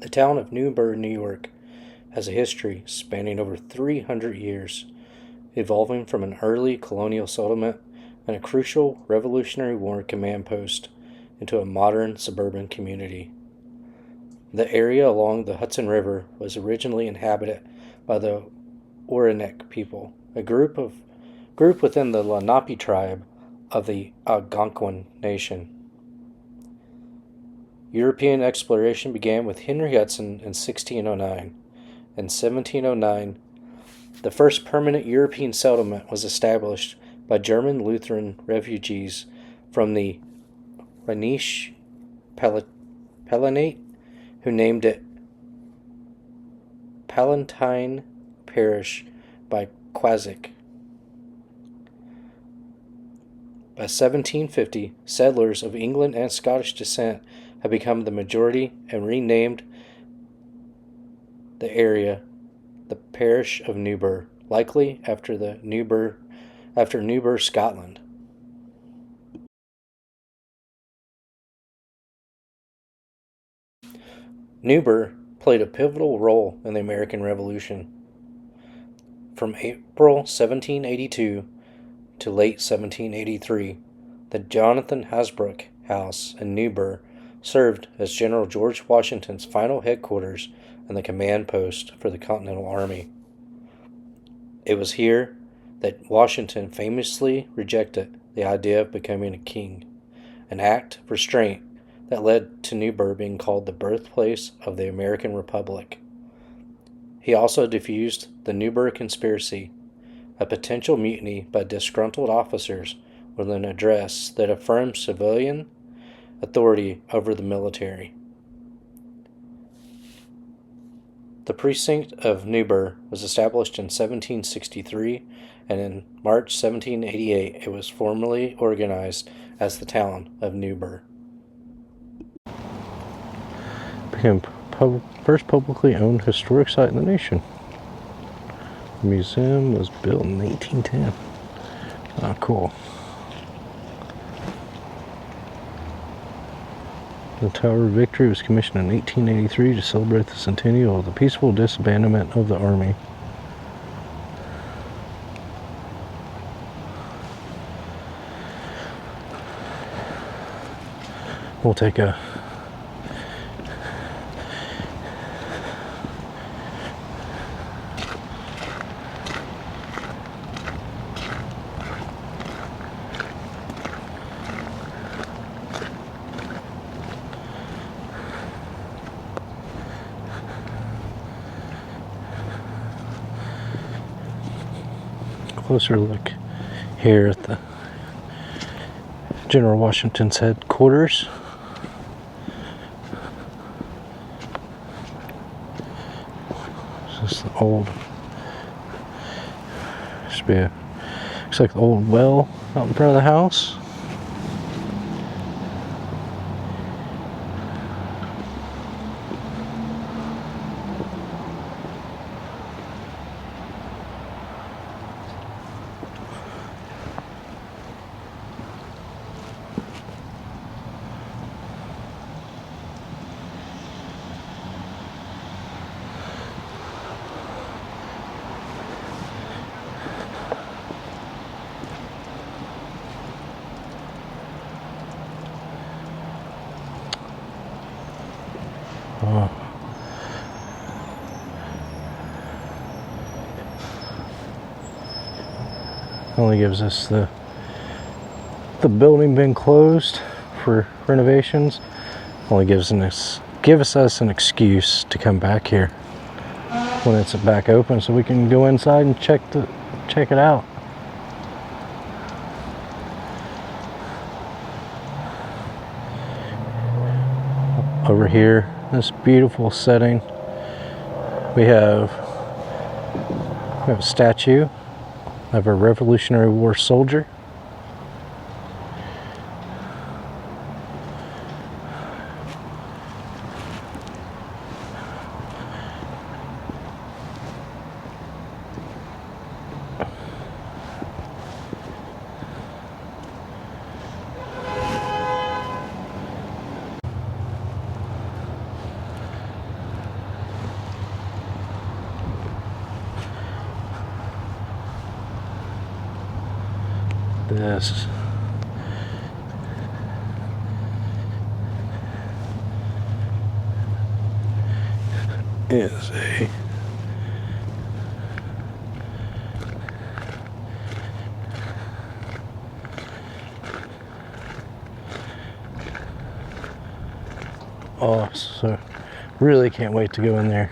The town of Newburgh, New York, has a history spanning over 300 years, evolving from an early colonial settlement and a crucial Revolutionary War command post into a modern suburban community. The area along the Hudson River was originally inhabited by the Orenek people, a group within the Lenape tribe of the Algonquin Nation. European exploration began with Henry Hudson in 1609. In 1709, the first permanent European settlement was established by German Lutheran refugees from the Rhenish Palatinate, who named it Palatine Parish by Quasic. By 1750, settlers of England and Scottish descent had become the majority and renamed the area the parish of Newburgh, likely after Newburgh, Scotland. Newburgh played a pivotal role in the American Revolution. From April 1782 to late 1783, the Jonathan Hasbrouck House in Newburgh served as General George Washington's final headquarters and the command post for the Continental Army. It was here that Washington famously rejected the idea of becoming a king, an act of restraint that led to Newburgh being called the birthplace of the American Republic. He also diffused the Newburgh Conspiracy, a potential mutiny by disgruntled officers with an address that affirmed civilian authority over the military. The precinct of Newburgh was established in 1763, and in March 1788 it was formally organized as the town of Newburgh. Became first publicly owned historic site in the nation. The museum was built in 1810. Oh, cool. The Tower of Victory was commissioned in 1883 to celebrate the centennial of the peaceful disbandment of the Army. We'll take a closer look here at the General Washington's headquarters. This is the old, looks like the old well out in front of the house. Only gives us the building being closed for renovations. Only gives us an excuse to come back here when it's back open, so we can go inside and check it out. Over here, this beautiful setting, we have a statue of a Revolutionary War soldier. This is a so really can't wait to go in there.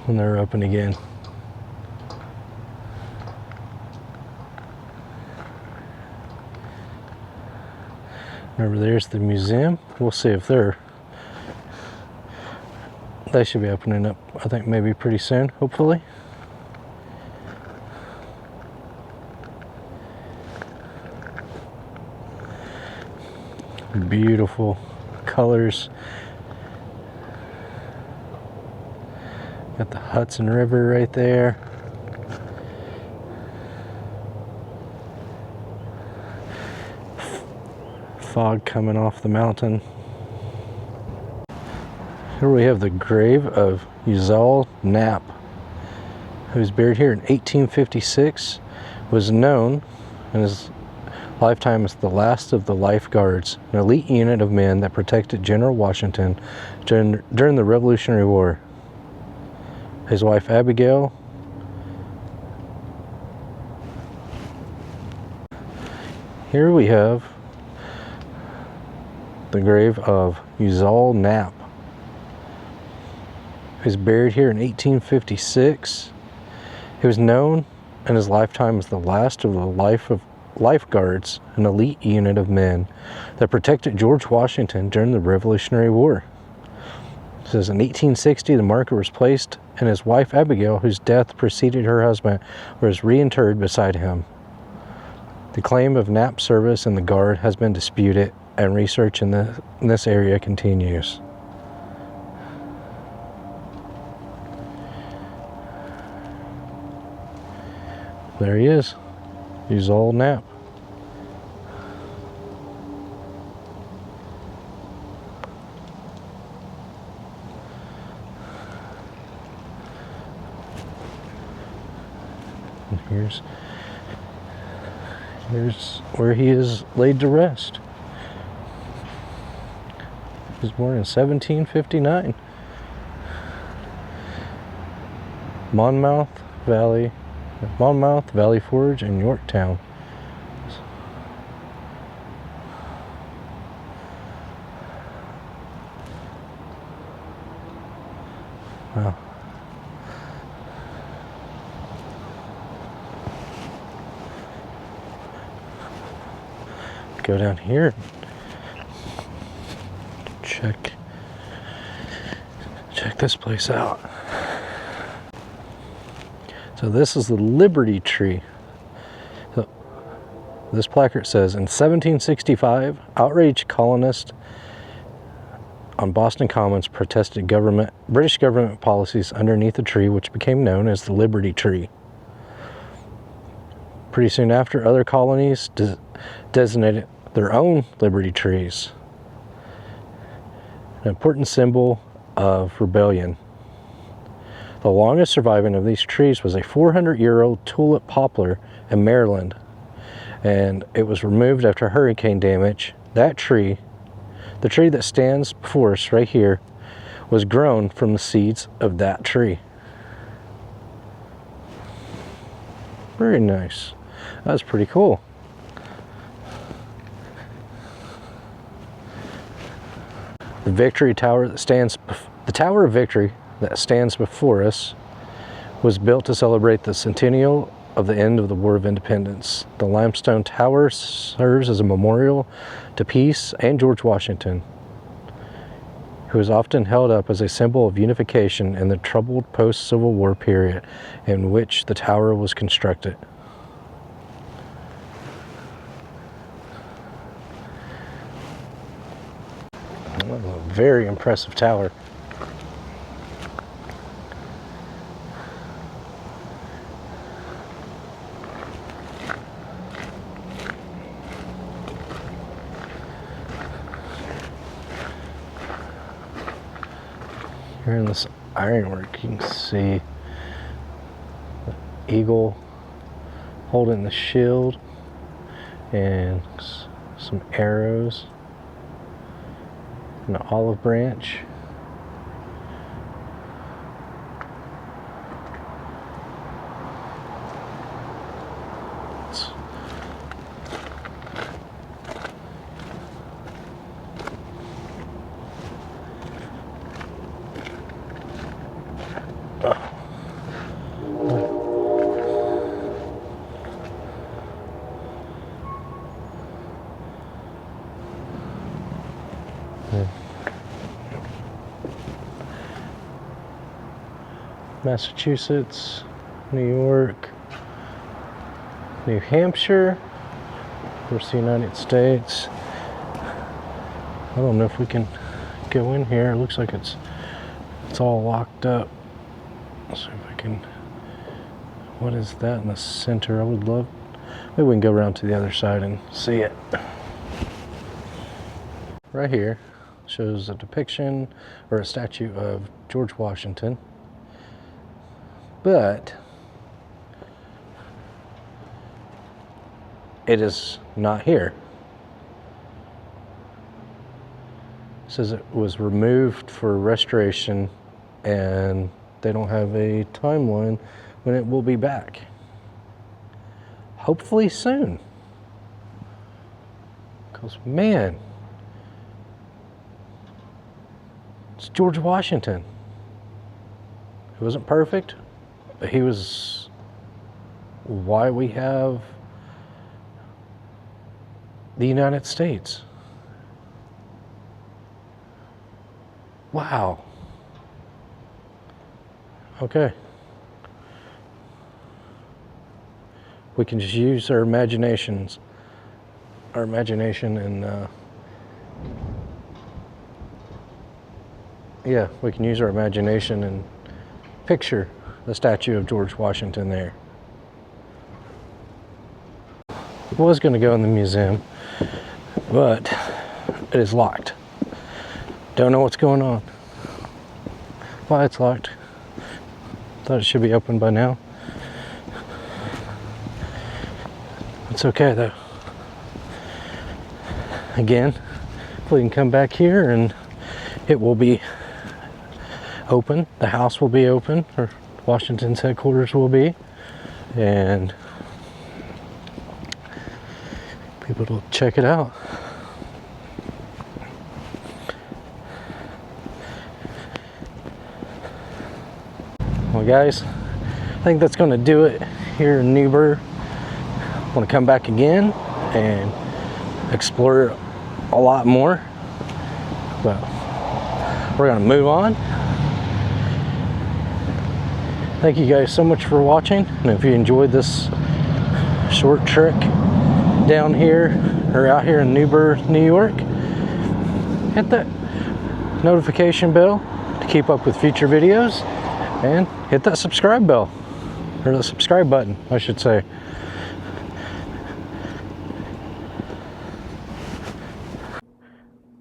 When they're open again. Over there's the museum. We'll see if they should be opening up, I think maybe pretty soon, hopefully. Beautiful colors. Got the Hudson River right there. Fog coming off the mountain. Here we have the grave of Uzal Knapp, who was buried here in 1856, was known in his lifetime as the last of the Life Guards, an elite unit of men that protected General Washington during the Revolutionary War. His wife Abigail, here we have the grave of Uzal Knapp, who's buried here in 1856. He was known in his lifetime as the last of the Life Guards, an elite unit of men that protected George Washington during the Revolutionary War. It says in 1860 the marker was placed and his wife Abigail, whose death preceded her husband, was reinterred beside him. The claim of Knapp's service in the Guard has been disputed, and research in this area continues. There he is, Uzal Knapp. And here's where he is laid to rest. He was born in 1759. Monmouth, Valley Forge, and Yorktown. Wow. Go down here. Check this place out. So this is the Liberty Tree. So this placard says, in 1765, outraged colonists on Boston Commons protested British government policies underneath the tree, which became known as the Liberty Tree. Pretty soon after, other colonies designated their own Liberty Trees, an important symbol of rebellion. The longest surviving of these trees was a 400-year-old tulip poplar in Maryland, and it was removed after hurricane damage. That tree, the tree that stands before us right here, was grown from the seeds of that tree. Very nice. That's pretty cool. The Victory Tower the Tower of Victory that stands before us was built to celebrate the centennial of the end of the War of Independence. The limestone tower serves as a memorial to peace and George Washington, who is often held up as a symbol of unification in the troubled post-Civil War period in which the tower was constructed. That was a very impressive tower. Here in this ironwork, you can see eagle holding the shield and some arrows, an olive branch. Massachusetts, New York, New Hampshire, of course the United States. I don't know if we can go in here. It looks like it's all locked up. Let's see if I can. What is that in the center? I would love. Maybe we can go around to the other side and see it. Right here shows a depiction or a statue of George Washington. But it is not here. It says it was removed for restoration and they don't have a timeline when it will be back. Hopefully soon. Because man, it's George Washington. He wasn't perfect. He was why we have the United States. Wow. Okay. We can just use our imagination and yeah, we can use our imagination and picture the statue of George Washington there. I was going to go in the museum, but it is locked. Don't know what's going on. Why it's locked. Thought it should be open by now. It's okay though. Again, we can come back here and it will be open. The house will be open, or Washington's headquarters will be, and people will check it out. Well guys, I think that's going to do it here in Newburgh. I want to come back again and explore a lot more, but we're going to move on. Thank you guys so much for watching, and if you enjoyed this short trek down here or out here in Newburgh, New York, hit that notification bell to keep up with future videos, and hit that subscribe bell, or the subscribe button I should say.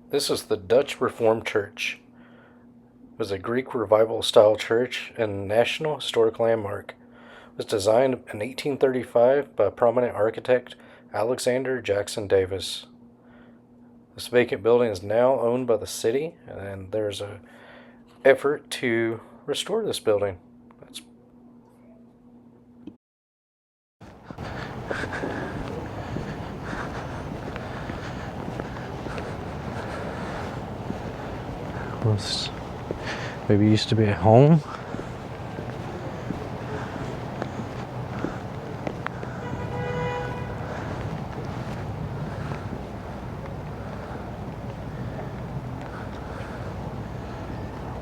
This is the Dutch Reformed Church. It was a Greek Revival style church and National Historic Landmark. It was designed in 1835 by prominent architect Alexander Jackson Davis. This vacant building is now owned by the city, and there's an effort to restore this building. Maybe it used to be a home.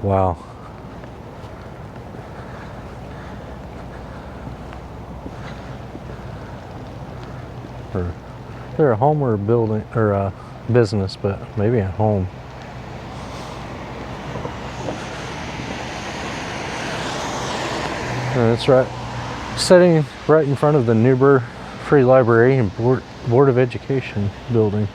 Wow. Or they're a home or a building or a business, but maybe a home. That's right. Sitting right in front of the Newburgh Free Library and Board of Education building.